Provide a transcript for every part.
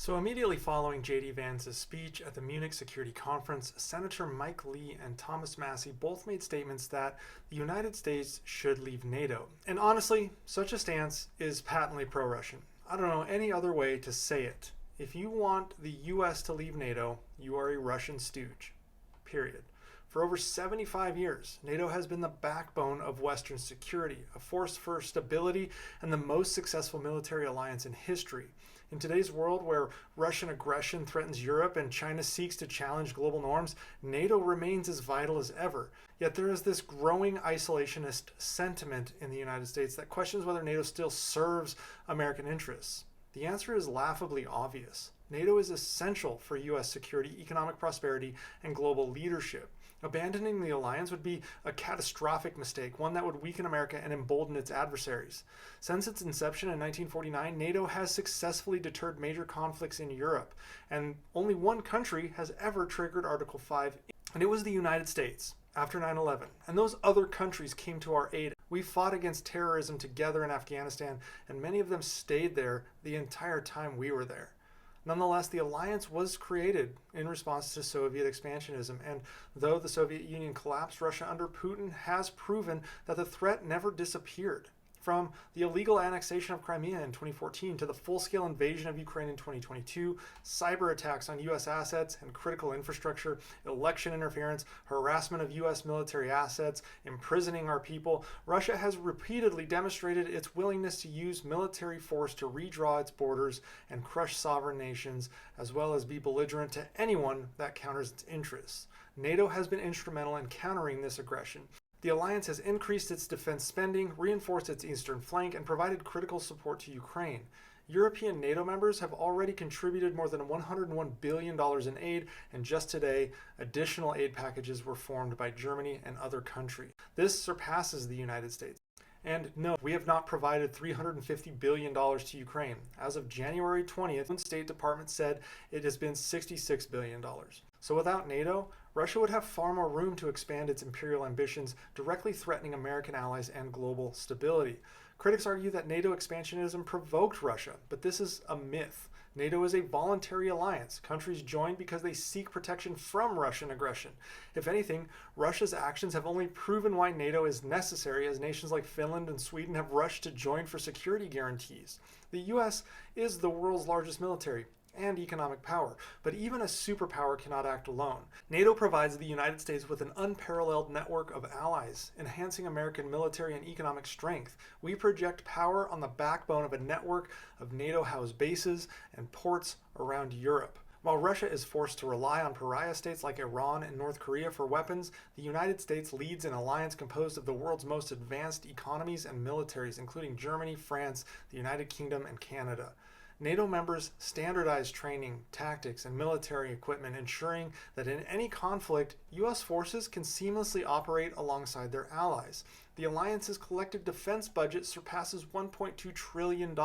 So immediately following J.D. Vance's speech at the Munich Security Conference, Senator Mike Lee and Thomas Massie both made statements that the United States should leave NATO. And honestly, such a stance is patently pro-Russian. I don't know any other way to say it. If you want the US to leave NATO, you are a Russian stooge. Period. For over 75 years, NATO has been the backbone of Western security, a force for stability, and the most successful military alliance in history. In today's world where Russian aggression threatens Europe and China seeks to challenge global norms, NATO remains as vital as ever. Yet there is this growing isolationist sentiment in the United States that questions whether NATO still serves American interests. The answer is laughably obvious. NATO is essential for US security, economic prosperity, and global leadership. Abandoning the alliance would be a catastrophic mistake, one that would weaken America and embolden its adversaries. Since its inception in 1949, NATO has successfully deterred major conflicts in Europe, and only one country has ever triggered Article 5, and it was the United States after 9/11. And those other countries came to our aid. We fought against terrorism together in Afghanistan, and many of them stayed there the entire time we were there. Nonetheless, the alliance was created in response to Soviet expansionism, and though the Soviet Union collapsed, Russia under Putin has proven that the threat never disappeared. From the illegal annexation of Crimea in 2014 to the full-scale invasion of Ukraine in 2022, cyber attacks on U.S. assets and critical infrastructure, election interference, harassment of U.S. military assets, imprisoning our people, Russia has repeatedly demonstrated its willingness to use military force to redraw its borders and crush sovereign nations, as well as be belligerent to anyone that counters its interests. NATO has been instrumental in countering this aggression. The alliance has increased its defense spending, reinforced its eastern flank, and provided critical support to Ukraine. European NATO members have already contributed more than $101 billion in aid, and just today, additional aid packages were formed by Germany and other countries. This surpasses the United States. And no, we have not provided $350 billion to Ukraine. As of January 20th, the State Department said it has been $66 billion. So without NATO, Russia would have far more room to expand its imperial ambitions, directly threatening American allies and global stability. Critics argue that NATO expansionism provoked Russia, but this is a myth. NATO is a voluntary alliance. Countries join because they seek protection from Russian aggression. If anything, Russia's actions have only proven why NATO is necessary, as nations like Finland and Sweden have rushed to join for security guarantees. The US is the world's largest military and economic power, but even a superpower cannot act alone. NATO provides the United States with an unparalleled network of allies, enhancing American military and economic strength. We project power on the backbone of a network of NATO-housed bases and ports around Europe. While Russia is forced to rely on pariah states like Iran and North Korea for weapons, the United States leads an alliance composed of the world's most advanced economies and militaries, including Germany, France, the United Kingdom, and Canada. NATO members standardize training, tactics, and military equipment, ensuring that in any conflict, U.S. forces can seamlessly operate alongside their allies. The alliance's collective defense budget surpasses $1.2 trillion,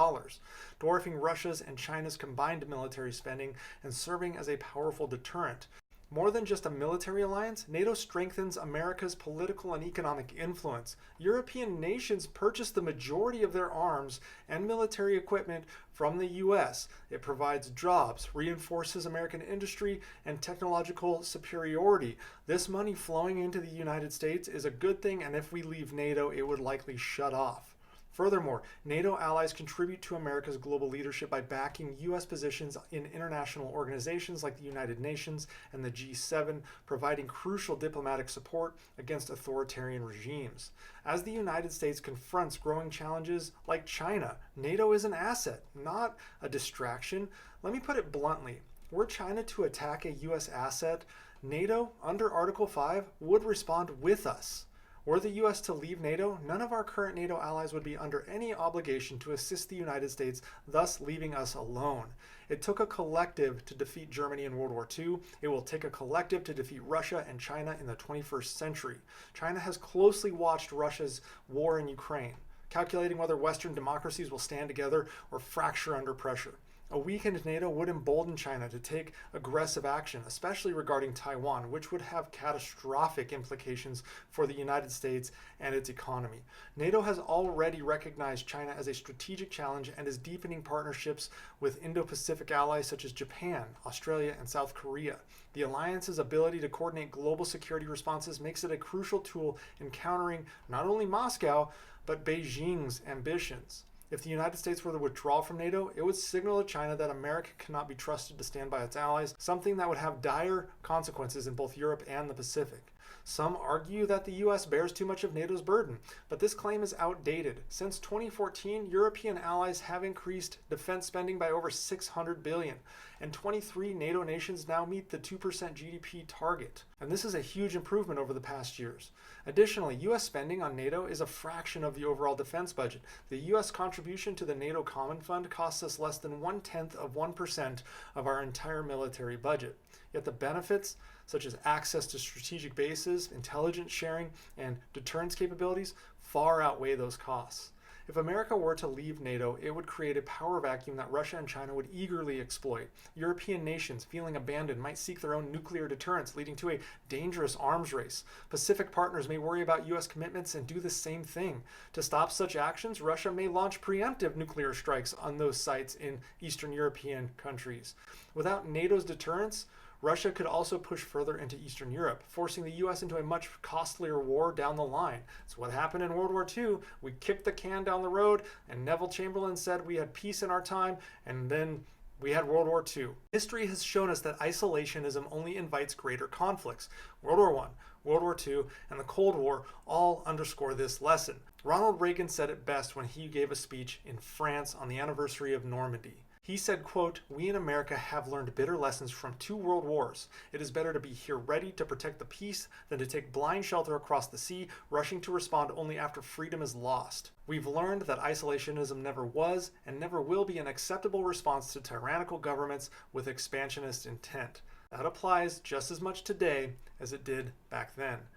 dwarfing Russia's and China's combined military spending and serving as a powerful deterrent. More than just a military alliance, NATO strengthens America's political and economic influence. European nations purchase the majority of their arms and military equipment from the US. It provides jobs, reinforces American industry, and technological superiority. This money flowing into the United States is a good thing, and if we leave NATO, it would likely shut off. Furthermore, NATO allies contribute to America's global leadership by backing U.S. positions in international organizations like the United Nations and the G7, providing crucial diplomatic support against authoritarian regimes. As the United States confronts growing challenges like China, NATO is an asset, not a distraction. Let me put it bluntly. Were China to attack a U.S. asset, NATO, under Article 5, would respond with us. Were the U.S. to leave NATO, none of our current NATO allies would be under any obligation to assist the United States, thus leaving us alone. It took a collective to defeat Germany in World War II. It will take a collective to defeat Russia and China in the 21st century. China has closely watched Russia's war in Ukraine, calculating whether Western democracies will stand together or fracture under pressure. A weakened NATO would embolden China to take aggressive action, especially regarding Taiwan, which would have catastrophic implications for the United States and its economy. NATO has already recognized China as a strategic challenge and is deepening partnerships with Indo-Pacific allies such as Japan, Australia, and South Korea. The alliance's ability to coordinate global security responses makes it a crucial tool in countering not only Moscow, but Beijing's ambitions. If the United States were to withdraw from NATO, it would signal to China that America cannot be trusted to stand by its allies, something that would have dire consequences in both Europe and the Pacific. Some argue that the US bears too much of NATO's burden, but this claim is outdated. Since 2014, European allies have increased defense spending by over $600 billion, and 23 NATO nations now meet the 2% GDP target. And this is a huge improvement over the past years. Additionally, US spending on NATO is a fraction of the overall defense budget. The US contribution to the NATO Common Fund costs us less than 1/10% of our entire military budget. Yet the benefits, such as access to strategic bases, intelligence sharing, and deterrence capabilities, far outweigh those costs. If America were to leave NATO, it would create a power vacuum that Russia and China would eagerly exploit. European nations, feeling abandoned, might seek their own nuclear deterrence, leading to a dangerous arms race. Pacific partners may worry about U.S. commitments and do the same thing. To stop such actions, Russia may launch preemptive nuclear strikes on those sites in Eastern European countries. Without NATO's deterrence, Russia could also push further into Eastern Europe, forcing the US into a much costlier war down the line. It's what happened in World War II. We kicked the can down the road, and Neville Chamberlain said we had peace in our time, and then we had World War II. History has shown us that isolationism only invites greater conflicts. World War I, World War II, and the Cold War all underscore this lesson. Ronald Reagan said it best when he gave a speech in France on the anniversary of Normandy. He said, quote, "We in America have learned bitter lessons from 2 world wars. It is better to be here ready to protect the peace than to take blind shelter across the sea, rushing to respond only after freedom is lost. We've learned that isolationism never was and never will be an acceptable response to tyrannical governments with expansionist intent." That applies just as much today as it did back then.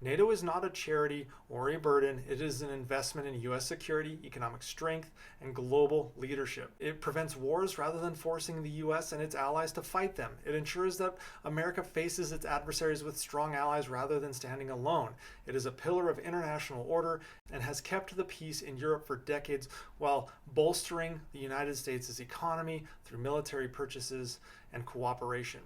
NATO is not a charity or a burden. It is an investment in U.S. security, economic strength, and global leadership. It prevents wars rather than forcing the U.S. and its allies to fight them. It ensures that America faces its adversaries with strong allies rather than standing alone. It is a pillar of international order and has kept the peace in Europe for decades while bolstering the United States' economy through military purchases and cooperation.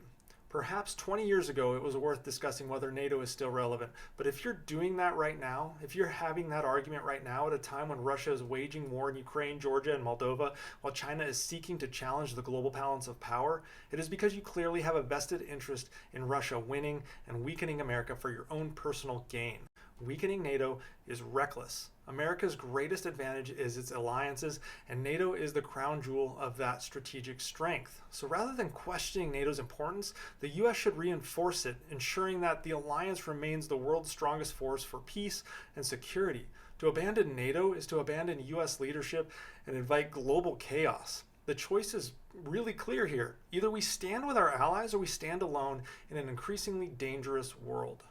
Perhaps 20 years ago, it was worth discussing whether NATO is still relevant. But if you're doing that right now, if you're having that argument right now at a time when Russia is waging war in Ukraine, Georgia, and Moldova, while China is seeking to challenge the global balance of power, it is because you clearly have a vested interest in Russia winning and weakening America for your own personal gain. Weakening NATO is reckless. America's greatest advantage is its alliances, and NATO is the crown jewel of that strategic strength. So rather than questioning NATO's importance, the US should reinforce it, ensuring that the alliance remains the world's strongest force for peace and security. To abandon NATO is to abandon US leadership and invite global chaos. The choice is really clear here. Either we stand with our allies or we stand alone in an increasingly dangerous world.